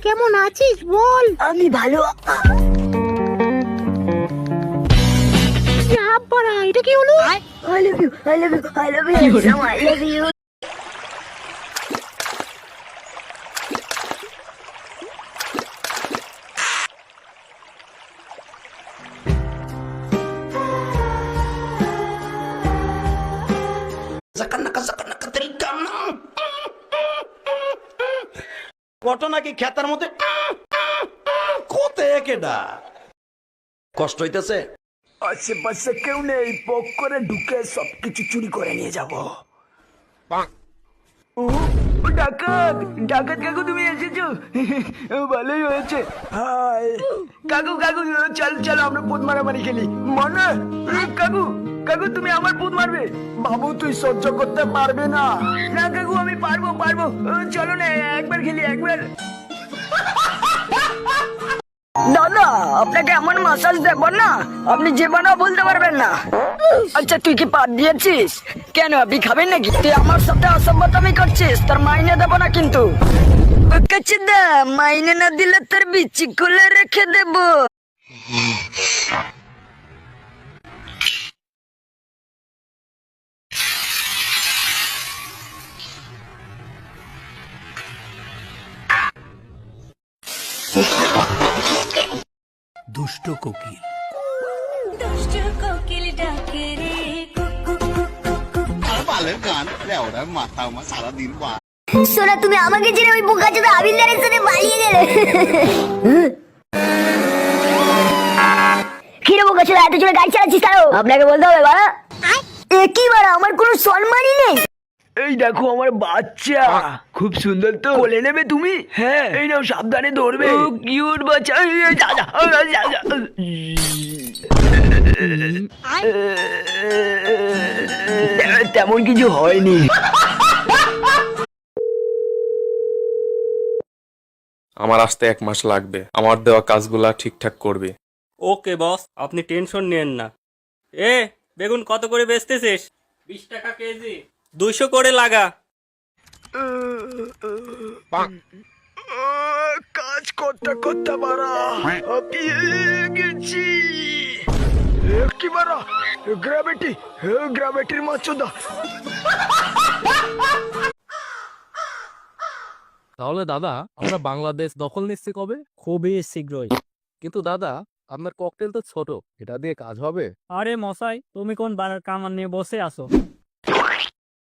কেমন আছিস বল? আমি ভালো। বাড়া, এটা কি হলো? I love you, I love you, I love you, I love you. ঘটনা কি খেতার মধ্যে কোথায় কেডা কষ্ট হইতেছে? আশেপাশে কেউ নেই, পক করে ঢুকে সবকিছু চুরি করে নিয়ে যাবো। ডাকাত ডাকাত কাকু, তুমি এসেছো? ভালোই হয়েছে। হাই কাকু, কাকু চল চল আমরা পুত মারামারি খেলি। মনে কাকু, কাকু তুমি আমার পুত মারবে? বাবু তুই সহ্য করতে পারবে না। না কাকু আমি পারবো পারবো, চলো না একবার খেলি একবার। দাদা আপনাকে এমন মাসাজ দেবো না, আপনি জীবনেও বলতে পারবেন না। আচ্ছা তুই কি পাত দিয়েছিস? কেন আপনি খাবেন নাকি? তুই আমার সাথে অসভ্যতামি করছিস, তোর মাইনে দেবো না কিন্তু। দা মাইনে না দিলে তোর বিচি খুলে রেখে দেবো। দুষ্ট কোকিল। দুষ্ট কোকিল ডাকে রে বালের গান ওরা মাথা আমার সারাদিন বা সোনা তুমি আমাকে ছেড়ে ওই বোকাচোদা আবিন্দারের সাথে পালিয়ে গেলে। কি রে বোকাচোদা, এত জোরে গাড়ি চালাচ্ছিস কেন? আপনাকে বলতে হবে বাড়া। কি বাড়া, আমার কোনো সম্মানই নেই। এই দেখো আমার বাচ্চা, খুব সুন্দর তো। কোলে নেবে তুমি? হ্যাঁ এই নাও, সাবধানে ধরবে। কিউট বাচ্চা। যা যা যা যা। তেমন কিছু হয়নি। আমার আসতে 1 মাস লাগবে, আমার দেওয়া কাজগুলা ঠিকঠাক করবে। ওকে বস, আপনি টেনশন নেন না। বেগুন কত করে বেচতেছিস? 20 টাকা কেজি। 200 করে লাগা। কাজ করতে করতে বাড়া হাঁপিয়ে গেছি। কি বাড়া গ্র্যাভিটি, গ্র্যাভিটির মাচুদা। তাহলে দাদা আমরা বাংলাদেশ দখল নিচ্ছি কবে? খুবই শীঘ্রই। কিন্তু দাদা আপনার ককটেল তো ছোট, এটা দিয়ে কাজ হবে? আরে মশাই, তুমি কোন বারের কামান নিয়ে বসে আছো?